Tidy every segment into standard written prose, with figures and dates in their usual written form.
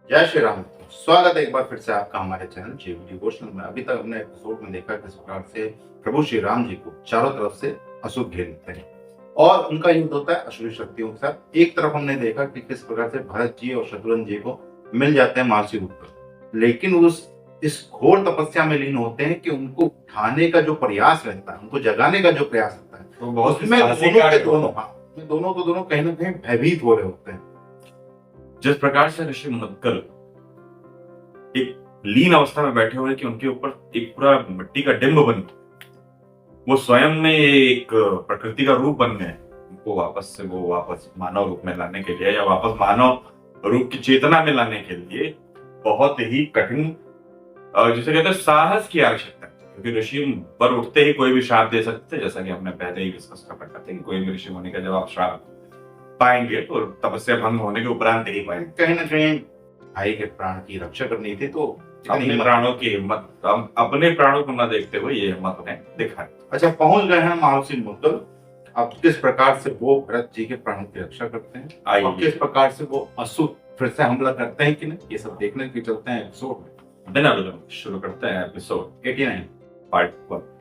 जय श्री राम। स्वागत है एक बार फिर से आपका हमारे चैनल जीव डिवोशनल में। अभी तक हमने एपिसोड में देखा किस प्रकार से प्रभु श्री राम जी को चारों तरफ से असुर घेर लेते हैं और उनका युद्ध होता है असुरी शक्तियों के साथ। एक तरफ हमने देखा कि किस प्रकार से भरत जी और शत्रुघ्न जी को मिल जाते हैं मानसिक रूप पर, लेकिन इस घोर तपस्या में लीन होते हैं कि उनको उठाने का जो प्रयास रहता है, उनको जगाने का जो प्रयास रहता है, तो बहुत उसमें दोनों कहीं ना कहीं भयभीत हो रहे होते हैं। जिस प्रकार से ऋषि मुद्गल एक लीन अवस्था में बैठे हुए कि उनके ऊपर एक पूरा मिट्टी का डिंब बन गया, वो स्वयं में एक प्रकृति का रूप बन गए। उनको वापस मानव रूप में लाने के लिए या वापस मानव रूप की चेतना में लाने के लिए बहुत ही कठिन, जिसे कहते हैं साहस की आवश्यकता है। क्योंकि ऋषि पर उठते ही कोई भी श्राप दे सकते थे, जैसा कि हमने पहले ही डिस्कस कर रखा था कि कोई भी ऋषि होने का जब आप श्राप पाएंगे तो तपस्या भंग होने के उपरांत ही पाएंगे। कहीं ना कहीं भाई के प्राण की रक्षा करनी थी, तो अपने प्राणों की हिम्मत, अपने प्राणों को न देखते हुए ये हिम्मत उन्हें दिखाई। अच्छा, पहुंच गए हैं महर्षि मुद्गल। अब किस प्रकार से वो भरत जी के प्राणों की रक्षा करते हैं और किस प्रकार से वो असुर फिर से हमला करते हैं कि नहीं, ये सब देखने के चलते हैं एपिसोड में। बिना विलंब शुरू करते हैं एपिसोड 89 पार्ट 1।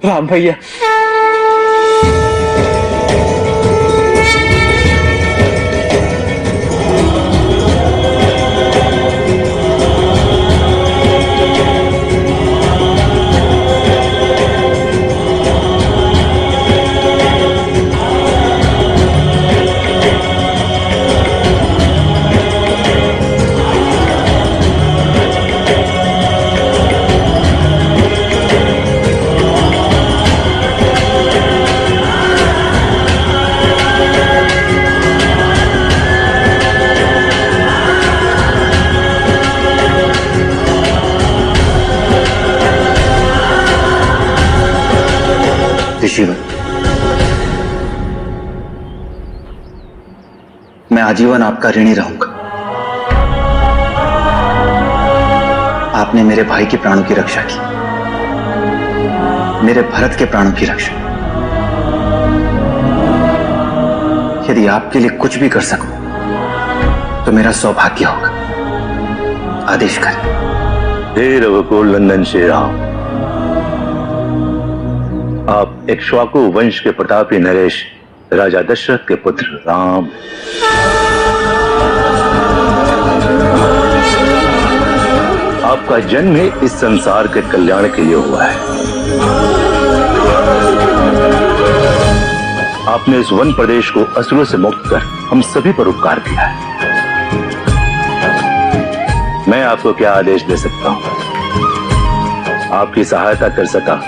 राम भैया, ऋषिवर, मैं आजीवन आपका ऋणी रहूंगा। आपने मेरे भाई के प्राणों की रक्षा की, मेरे भरत के प्राणों की रक्षा। यदि आपके लिए कुछ भी कर सकूं तो मेरा सौभाग्य होगा। आदेश करें। हे रघुकुल नंदन श्री राम, आप इक्ष्वाकु वंश के प्रतापी नरेश राजा दशरथ के पुत्र राम। आपका जन्म ही इस संसार के कल्याण के लिए हुआ है। आपने इस वन प्रदेश को असुरों से मुक्त कर हम सभी पर उपकार किया है। मैं आपको क्या आदेश दे सकता हूं? आपकी सहायता कर सका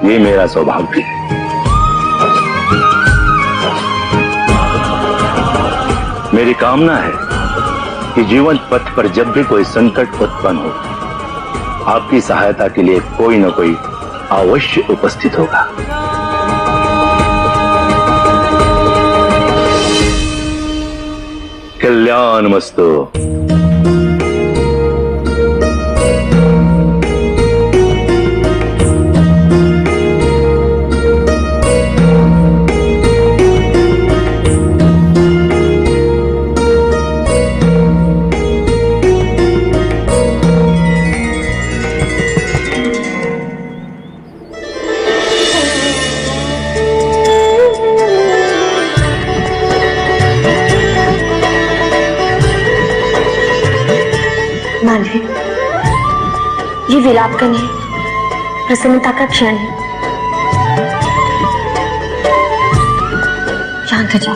ये मेरा सौभाग्य है। मेरी कामना है कि जीवन पथ पर जब भी कोई संकट उत्पन्न हो, आपकी सहायता के लिए कोई न कोई अवश्य उपस्थित होगा। कल्याणमस्तु। ये विलाप का नहीं, प्रसन्नता का क्षण है। शांत हो जाओ।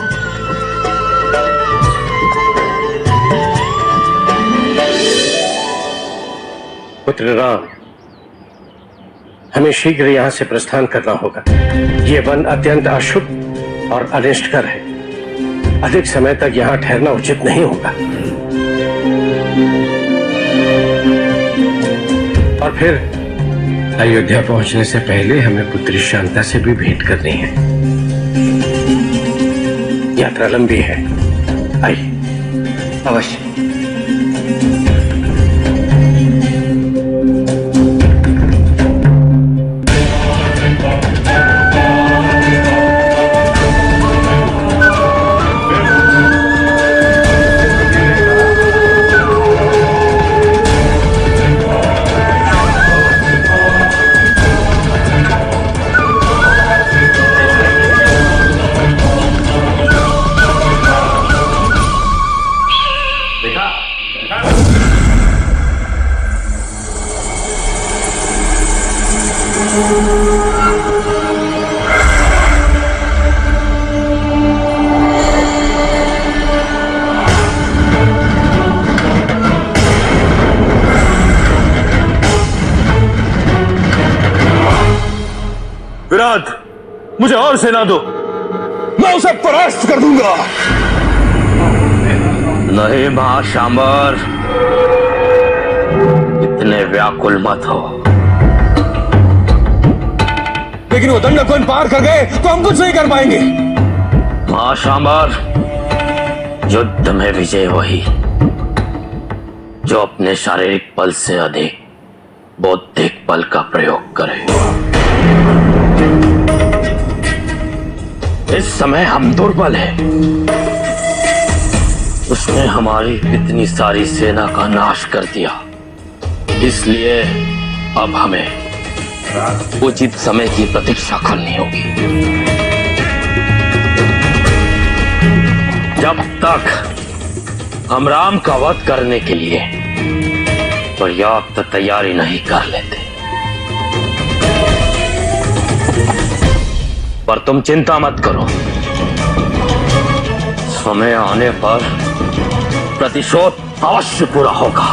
पुत्र राम, हमें शीघ्र यहाँ से प्रस्थान करना होगा। ये वन अत्यंत अशुभ और अनिष्टकर है। अधिक समय तक यहाँ ठहरना उचित नहीं होगा। और फिर अयोध्या पहुंचने से पहले हमें पुत्री शांता से भी भेंट करनी है। यात्रा लंबी है। आइए। अवश्य। विराट, मुझे और सेना दो, मैं उसे परास्त कर दूंगा। नहीं महाशांबर, इतने व्याकुल मत हो। लेकिन वो दंडक पार कर गए तो हम कुछ नहीं कर पाएंगे। महाशांबर, युद्ध में विजय वही जो अपने शारीरिक बल से अधिक बौद्धिक बल का प्रयोग करे। इस समय हम दुर्बल हैं। उसने हमारी इतनी सारी सेना का नाश कर दिया, इसलिए अब हमें उचित समय की प्रतीक्षा करनी होगी। जब तक हम राम का वध करने के लिए पर्याप्त तैयारी नहीं कर लेते। पर तुम चिंता मत करो, समय आने पर प्रतिशोध अवश्य पूरा होगा।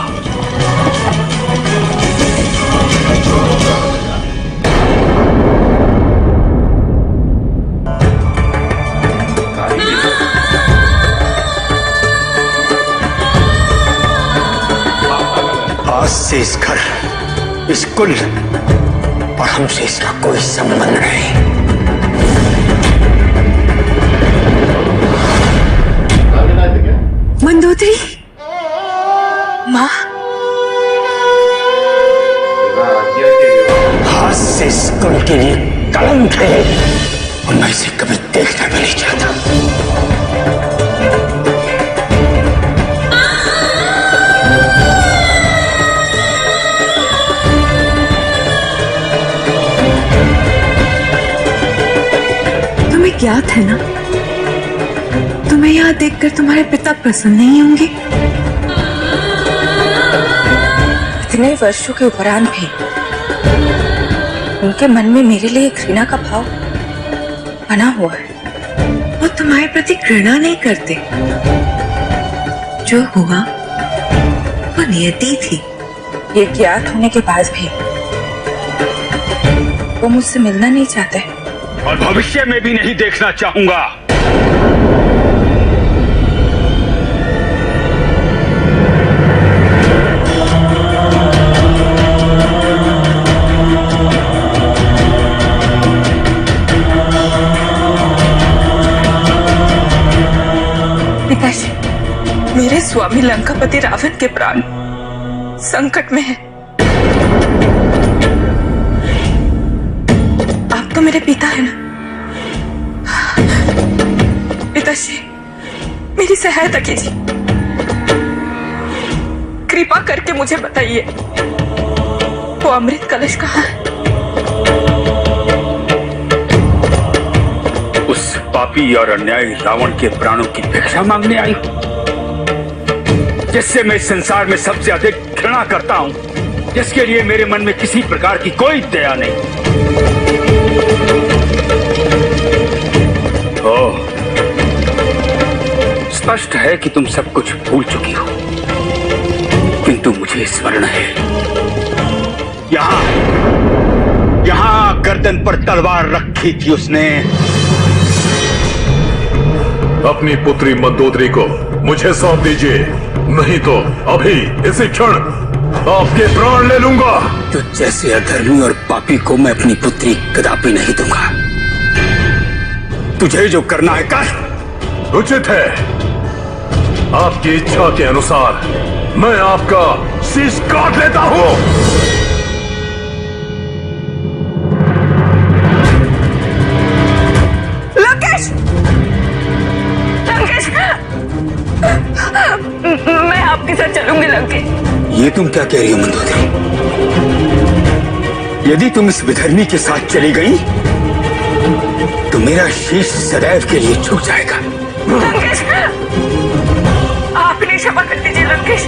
आज से इस घर, इस कुल और हमसे इसका कोई संबंध नहीं। मंदोदरी माँ, आज से इस कुल के लिए कलंक है और मैं इसे कभी देखना भी नहीं चाहता। तुम्हें ज्ञात है ना, तुम्हें यहाँ देखकर तुम्हारे पिता प्रसन्न नहीं होंगे। इतने वर्षों के उपरांत भी उनके मन में मेरे लिए घृणा का भाव बना हुआ है। वो तुम्हारे प्रति घृणा नहीं करते। जो हुआ वो नियति थी। ये ज्ञात होने के बाद भी वो मुझसे मिलना नहीं चाहते और भविष्य में भी नहीं देखना चाहूंगा। पिताजी, मेरे स्वामी लंकापति रावण के प्राण संकट में है। आप तो मेरे पिता है ना। पिताजी, मेरी सहायता कीजिए। कृपा करके मुझे बताइए, वो अमृत कलश कहाँ है? उस पापी और अन्यायी रावण के प्राणों की भिक्षा मांगने आई, जिससे मैं इस संसार में सबसे अधिक घृणा करता हूं। जिसके लिए मेरे मन में किसी प्रकार की कोई दया नहीं। ओह, स्पष्ट है कि तुम सब कुछ भूल चुकी हो, किंतु मुझे स्मरण है। यहां गर्दन पर तलवार रखी थी उसने। अपनी पुत्री मंदोदरी को मुझे सौंप दीजिए, नहीं तो अभी इसी क्षण आपके प्राण ले लूंगा। तो जैसे अधर्मी और पापी को मैं अपनी पुत्री कदापि नहीं दूंगा। तुझे जो करना है कर। उचित है, आपकी इच्छा के अनुसार मैं आपका शीश काट लेता हूं। लंकेश! लंकेश! मैं आपके साथ चलूंगी लंकेश। ये तुम क्या कह रही हो मंदोदरी? यदि तुम इस विधर्मी के साथ चली गई तो मेरा शीश सदैव के लिए झुक जाएगा। लंकेश! आपने क्षमा कर दीजिए लंकेश।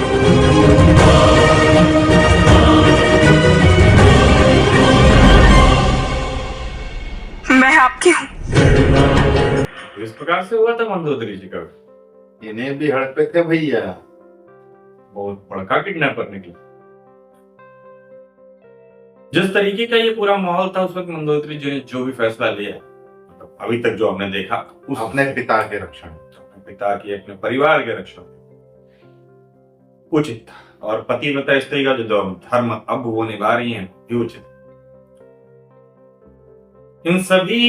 मैं आपकी हूँ। इस प्रकार से हुआ था मंदोदरी जी का। इन्हें भी हड़पे थे भैया। बहुत बड़का किडनैपर निकला। जिस तरीके का ये पूरा माहौल था उस वक्त मंदोदरी जी ने जो भी फैसला लिया, मतलब अभी तक जो हमने देखा, उस अपने पिता के रक्षण, अपने पिता की, अपने परिवार के रक्षण उचित था। और पतिव्रता स्त्री का जो धर्म अब वो निभा रही है भी उचित। इन सभी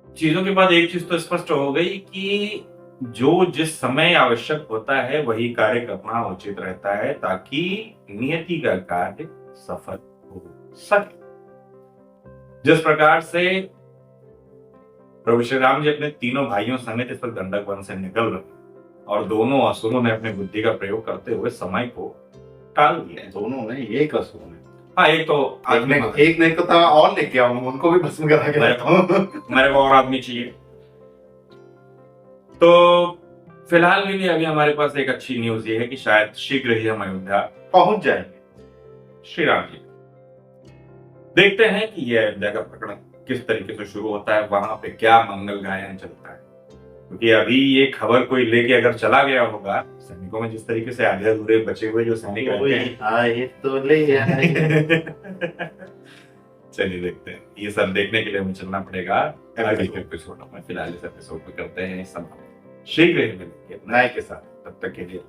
चीजों के बाद एक चीज तो स्पष्ट हो गई कि जो जिस समय आवश्यक होता है वही कार्य करना उचित रहता है, ताकि नियति का कार्य सफल हो सके। जिस प्रकार से प्रभु श्री राम जी अपने तीनों भाइयों समेत इस वक्त गंडक वन से निकल रहे और दोनों असुरों ने अपनी बुद्धि का प्रयोग करते हुए समय को टाल दिया। दोनों ने, एक असुर ने। हाँ, एक तो एक ने तो था और लेके आऊं, उनको भी भस्म करा के लाता हूं। मेरे को और आदमी चाहिए। तो फिलहाल के लिए अभी हमारे पास एक अच्छी न्यूज ये है कि शायद शीघ्र ही हम अयोध्या पहुंच जाएंगे श्री राम जी। देखते हैं कि यह अयोध्या का प्रकरण किस तरीके से शुरू होता है, वहां पे क्या मंगल गायन चलता है। क्योंकि अभी ये खबर कोई लेके अगर चला गया होगा, सैनिकों में जिस तरीके से आधे अधूरे बचे हुए जो सैनिक रहते हैं, आए तो ले आए। चलिए देखते हैं। ये सब देखने के लिए हमें चलना पड़ेगा अगले एपिसोड में। फिलहाल इस एपिसोड में करते हैं समाप्त। शीघ्र ही मिलेंगे नए के साथ, तब तक के लिए